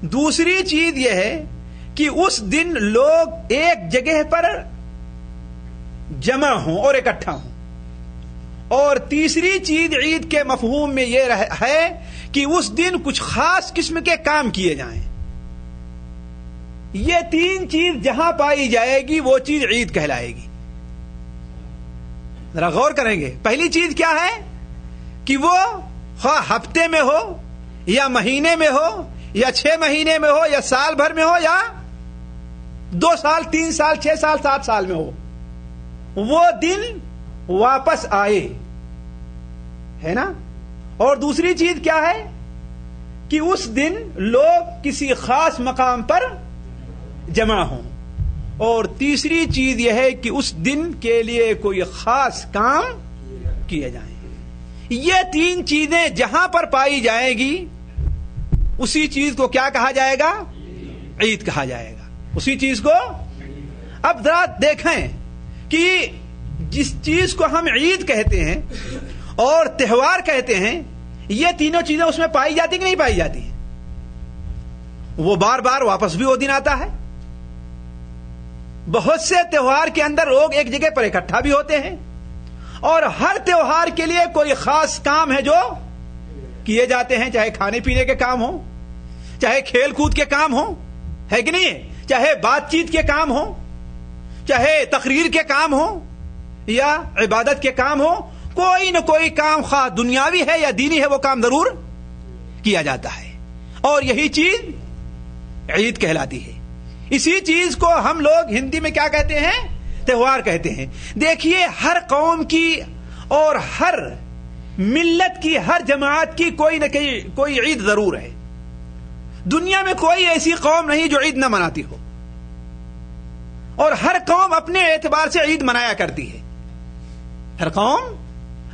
دوسری چیز یہ ہے کہ اس دن لوگ ایک جگہ پر جمع ہوں اور اکٹھا ہوں. اور تیسری چیز عید کے مفہوم میں یہ ہے کہ اس دن کچھ خاص قسم کے کام کیے جائیں. یہ تین چیز جہاں پائی جائے گی وہ چیز عید کہلائے گی. ذرا غور کریں گے. پہلی چیز کیا ہے کہ وہ خواہ ہفتے میں ہو یا مہینے میں ہو یا 6 مہینے میں ہو یا سال بھر میں ہو یا 2 سال 3 سال 6 سال 7 سال میں ہو, وہ دن واپس آئے, ہے نا. اور دوسری چیز کیا ہے کہ اس دن لوگ کسی خاص مقام پر جمع ہوں. اور تیسری چیز یہ ہے کہ اس دن کے لیے کوئی خاص کام کیے جائیں. یہ تین چیزیں جہاں پر پائی جائیں گی اسی چیز کو کیا کہا جائے گا؟ عید کہا جائے گا. اسی چیز کو. اب ذرا دیکھیں کہ جس چیز کو ہم عید کہتے ہیں اور تہوار کہتے ہیں, یہ تینوں چیزیں اس میں پائی جاتی کہ نہیں پائی جاتی ہیں؟ وہ بار بار واپس بھی وہ دن آتا ہے. بہت سے تہوار کے اندر لوگ ایک جگہ پر اکٹھا بھی ہوتے ہیں, اور ہر تہوار کے لیے کوئی خاص کام ہے جو کیے جاتے ہیں, چاہے کھانے پینے کے کام ہوں, چاہے کھیل کود کے کام ہوں, ہے کہ نہیں, چاہے بات چیت کے کام ہوں, چاہے تقریر کے کام ہوں یا عبادت کے کام ہوں. کوئی نہ کوئی کام خواہ دنیاوی ہے یا دینی ہے وہ کام ضرور کیا جاتا ہے, اور یہی چیز عید کہلاتی ہے. اسی چیز کو ہم لوگ ہندی میں کیا کہتے ہیں؟ تہوار کہتے ہیں. دیکھیے, ہر قوم کی اور ہر ملت کی, ہر جماعت کی کوئی نہ کوئی عید ضرور ہے. دنیا میں کوئی ایسی قوم نہیں جو عید نہ مناتی ہو, اور ہر قوم اپنے اعتبار سے عید منایا کرتی ہے. ہر قوم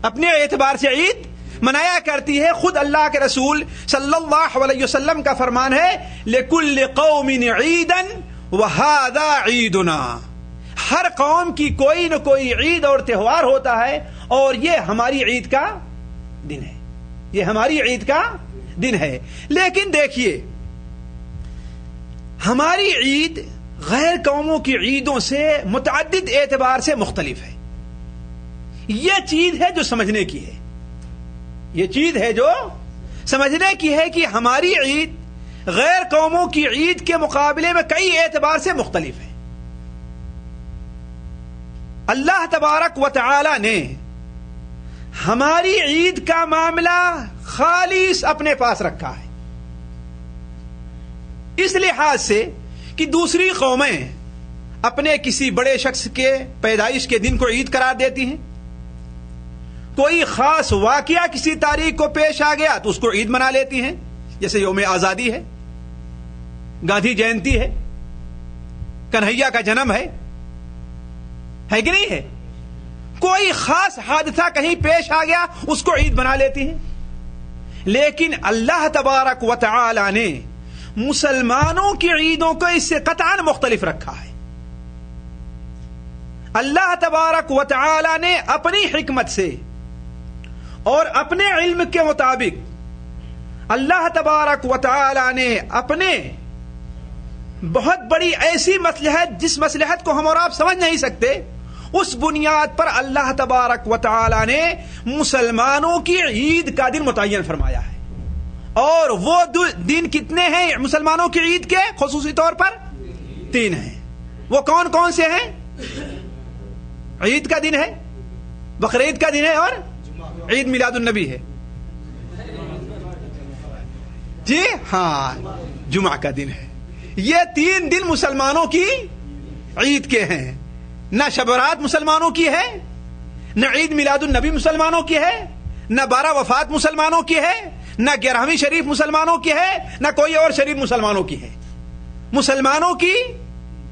اپنے اعتبار سے عید منایا کرتی ہے. خود اللہ کے رسول صلی اللہ علیہ وسلم کا فرمان ہے, لِكُلِّ قَوْمٍ عِيدًا وَهَذَا عِيدُنَا. ہر قوم کی کوئی نہ کوئی عید اور تہوار ہوتا ہے, اور یہ ہماری عید کا دن ہے, یہ ہماری عید کا دن ہے. لیکن دیکھیے, ہماری عید غیر قوموں کی عیدوں سے متعدد اعتبار سے مختلف ہے. یہ چیز ہے جو سمجھنے کی ہے, یہ چیز ہے جو سمجھنے کی ہے کہ ہماری عید غیر قوموں کی عید کے مقابلے میں کئی اعتبار سے مختلف ہے. اللہ تبارک و تعالی نے ہماری عید کا معاملہ خالص اپنے پاس رکھا ہے, اس لحاظ سے کہ دوسری قومیں اپنے کسی بڑے شخص کے پیدائش کے دن کو عید قرار دیتی ہیں. کوئی خاص واقعہ کسی تاریخ کو پیش آ گیا تو اس کو عید منا لیتی ہیں, جیسے یوم آزادی ہے, گاندھی جینتی ہے, کنہیا کا جنم ہے کہ نہیں ہے. کوئی خاص حادثہ کہیں پیش آ گیا اس کو عید بنا لیتی ہیں. لیکن اللہ تبارک و تعالی نے مسلمانوں کی عیدوں کو اس سے قطعاً مختلف رکھا ہے. اللہ تبارک و تعالی نے اپنی حکمت سے اور اپنے علم کے مطابق اللہ تبارک و تعالی نے اپنے بہت بڑی ایسی مصلحت, جس مصلحت کو ہم اور آپ سمجھ نہیں سکتے, اس بنیاد پر اللہ تبارک و تعالی نے مسلمانوں کی عید کا دن متعین فرمایا ہے. اور وہ دن کتنے ہیں مسلمانوں کی عید کے؟ خصوصی طور پر 3 ہیں. وہ کون کون سے ہیں؟ عید کا دن ہے, بقرعید کا دن ہے, اور عید میلاد النبی ہے. جی ہاں, جمعہ کا دن ہے. یہ 3 دن مسلمانوں کی عید کے ہیں. نہ شب برات مسلمانوں کی ہے, نہ عید میلاد النبی مسلمانوں کی ہے, نہ 12 وفات مسلمانوں کی ہے, نہ 11ویں شریف مسلمانوں کی ہے, نہ کوئی اور شریف مسلمانوں کی ہے. مسلمانوں کی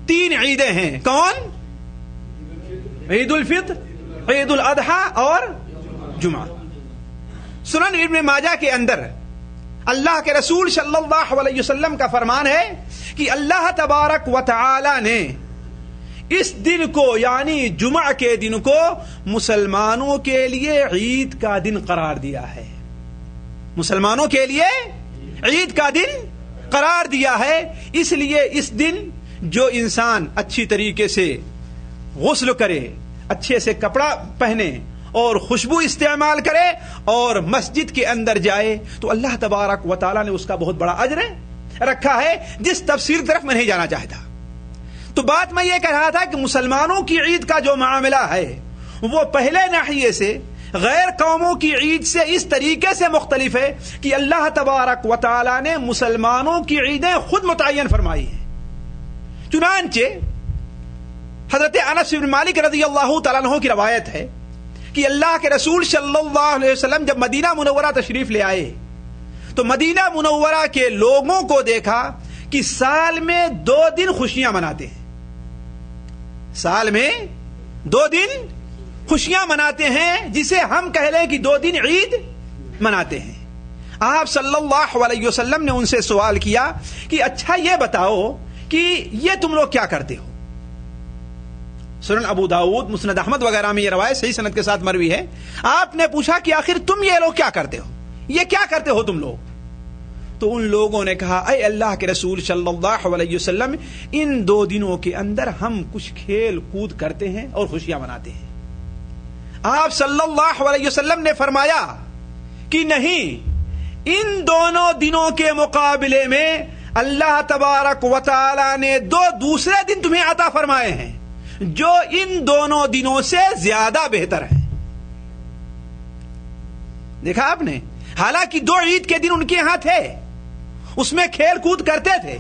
3 عیدیں ہیں. کون؟ عید الفطر, عید الاضحیٰ اور جمعہ. سنن ابن ماجہ کے اندر اللہ کے رسول صلی اللہ علیہ وسلم کا فرمان ہے کہ اللہ تبارک و تعالی نے اس دن کو, یعنی جمعہ کے دن کو, مسلمانوں کے لیے عید کا دن قرار دیا ہے. مسلمانوں کے لیے عید کا دن قرار دیا ہے. اس لیے اس دن جو انسان اچھی طریقے سے غسل کرے, اچھے سے کپڑا پہنے اور خوشبو استعمال کرے اور مسجد کے اندر جائے تو اللہ تبارک و تعالیٰ نے اس کا بہت بڑا اجر رکھا ہے, جس تفسیر کی طرف میں نہیں جانا چاہتا. تو بات میں یہ کہہ رہا تھا کہ مسلمانوں کی عید کا جو معاملہ ہے وہ پہلے ناحیے سے غیر قوموں کی عید سے اس طریقے سے مختلف ہے کہ اللہ تبارک و تعالیٰ نے مسلمانوں کی عیدیں خود متعین فرمائی ہیں. چنانچہ حضرت انس بن مالک رضی اللہ تعالیٰ عنہ کی روایت ہے کہ اللہ کے رسول صلی اللہ علیہ وسلم جب مدینہ منورہ تشریف لے آئے تو مدینہ منورہ کے لوگوں کو دیکھا کہ سال میں 2 دن خوشیاں مناتے ہیں. سال میں 2 دن خوشیاں مناتے ہیں, جسے ہم کہہ لیں کہ 2 دن عید مناتے ہیں. آپ صلی اللہ علیہ وسلم نے ان سے سوال کیا کہ اچھا یہ بتاؤ کہ یہ تم لوگ کیا کرتے ہو. سنن ابو داؤد, مسند احمد وغیرہ میں یہ روایت صحیح سند کے ساتھ مروی ہے. آپ نے پوچھا کہ آخر تم یہ لوگ کیا کرتے ہو, یہ کیا کرتے ہو تم لوگ؟ تو ان لوگوں نے کہا اے اللہ کے رسول صلی اللہ علیہ وسلم, ان 2 دنوں کے اندر ہم کچھ کھیل کود کرتے ہیں اور خوشیاں مناتے ہیں. آپ صلی اللہ علیہ وسلم نے فرمایا کہ نہیں, ان دونوں دنوں کے مقابلے میں اللہ تبارک و تعالی نے 2 دوسرے دن تمہیں عطا فرمائے ہیں جو ان دونوں دنوں سے زیادہ بہتر ہیں. دیکھا آپ نے, حالانکہ 2 عید کے دن ان کے ہاں تھے, اس میں کھیل کود کرتے تھے,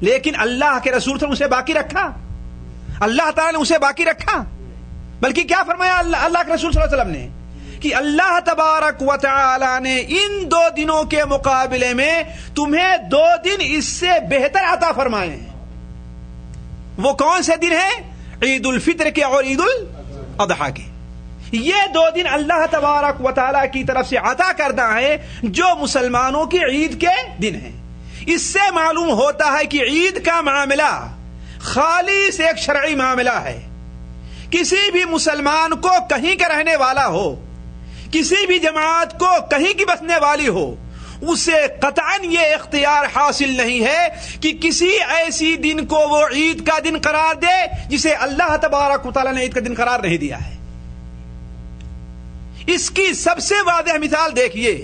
لیکن اللہ کے رسول نے اسے باقی رکھا, اللہ تعالی نے اسے باقی رکھا. بلکہ کیا فرمایا اللہ کے رسول صلی اللہ علیہ وسلم نے کہ اللہ تبارک و تعالی نے ان 2 دنوں کے مقابلے میں تمہیں 2 دن اس سے بہتر عطا فرمائے ہیں. وہ کون سے دن ہیں؟ عید الفطر کے اور عید الاضحیٰ کے. یہ 2 دن اللہ تبارک و تعالی کی طرف سے عطا کردہ ہے جو مسلمانوں کی عید کے دن ہیں. اس سے معلوم ہوتا ہے کہ عید کا معاملہ خالص ایک شرعی معاملہ ہے. کسی بھی مسلمان کو کہیں کا رہنے والا ہو, کسی بھی جماعت کو کہیں کی بسنے والی ہو, اسے قطعاً یہ اختیار حاصل نہیں ہے کہ کسی ایسی دن کو وہ عید کا دن قرار دے جسے اللہ تبارک و تعالیٰ نے عید کا دن قرار نہیں دیا ہے. اس کی سب سے واضح مثال دیکھیے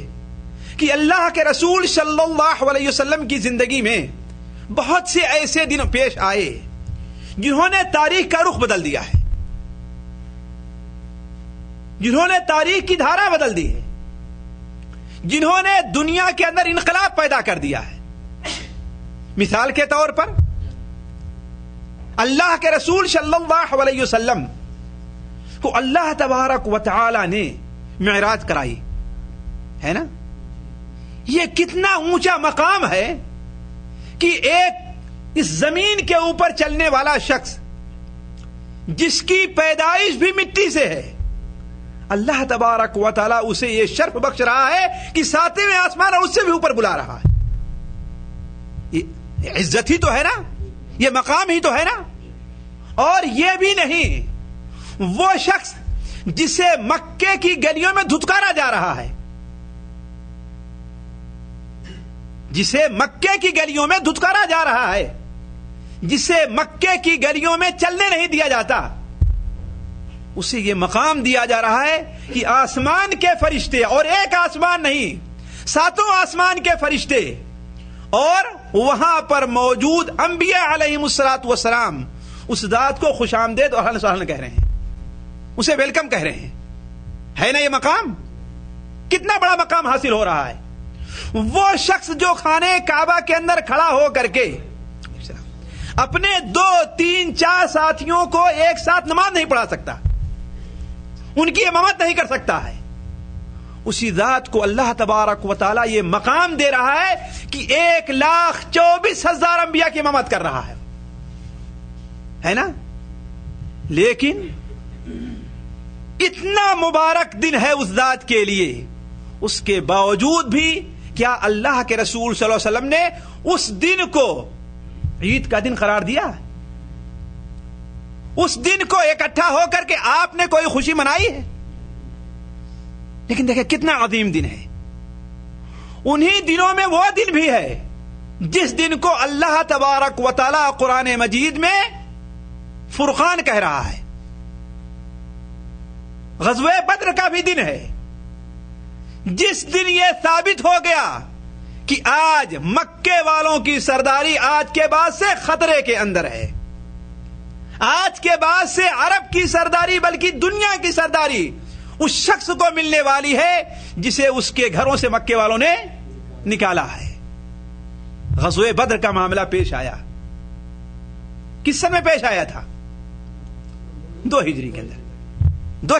کہ اللہ کے رسول صلی اللہ علیہ وسلم کی زندگی میں بہت سے ایسے دن پیش آئے جنہوں نے تاریخ کا رخ بدل دیا ہے, جنہوں نے تاریخ کی دھارا بدل دی ہے, جنہوں نے دنیا کے اندر انقلاب پیدا کر دیا ہے. مثال کے طور پر اللہ کے رسول صلی اللہ علیہ وسلم کو اللہ تبارک و تعالی نے معراج کرائی ہے نا. یہ کتنا اونچا مقام ہے کہ ایک اس زمین کے اوپر چلنے والا شخص جس کی پیدائش بھی مٹی سے ہے, اللہ تبارک و تعالیٰ اسے یہ شرف بخش رہا ہے کہ 7ویں آسمان اور اس سے بھی اوپر بلا رہا ہے. یہ عزت ہی تو ہے نا, یہ مقام ہی تو ہے نا. اور یہ بھی نہیں, وہ شخص جسے مکے کی گلیوں میں دھتکارا جا رہا ہے, جسے مکے کی گلیوں میں دھتکارا جا رہا ہے, جسے مکے کی گلیوں میں چلنے نہیں دیا جاتا, اسے یہ مقام دیا جا رہا ہے کہ آسمان کے فرشتے, اور ایک آسمان نہیں 7 آسمان کے فرشتے اور وہاں پر موجود انبیاء علیہم الصلوۃ والسلام اس ذات کو خوش آمدید اور اہلا وسہلا کہہ رہے ہیں, اسے ویلکم کہہ رہے ہیں. ہے نا یہ مقام, کتنا بڑا مقام حاصل ہو رہا ہے. وہ شخص جو خانے کعبہ کے اندر کھڑا ہو کر کے اپنے 2 3 4 ساتھیوں کو ایک ساتھ نماز نہیں پڑھا سکتا, ان کی امامت نہیں کر سکتا ہے, اسی ذات کو اللہ تبارک و تعالی یہ مقام دے رہا ہے کہ 1,24,000 انبیاء کی امامت کر رہا ہے نا. لیکن اتنا مبارک دن ہے اس ذات کے لیے, اس کے باوجود بھی کیا اللہ کے رسول صلی اللہ علیہ وسلم نے اس دن کو عید کا دن قرار دیا؟ اس دن کو اکٹھا ہو کر کے آپ نے کوئی خوشی منائی ہے؟ لیکن دیکھیں کتنا عظیم دن ہے. انہی دنوں میں وہ دن بھی ہے جس دن کو اللہ تبارک و تعالی قرآن مجید میں فرقان کہہ رہا ہے. غزوہ بدر کا بھی دن ہے جس دن یہ ثابت ہو گیا کہ آج مکے والوں کی سرداری آج کے بعد سے خطرے کے اندر ہے. آج کے بعد سے عرب کی سرداری بلکہ دنیا کی سرداری اس شخص کو ملنے والی ہے جسے اس کے گھروں سے مکے والوں نے نکالا ہے. غزوہ بدر کا معاملہ پیش آیا. کس سن میں پیش آیا تھا؟ 2 ہجری کے اندر.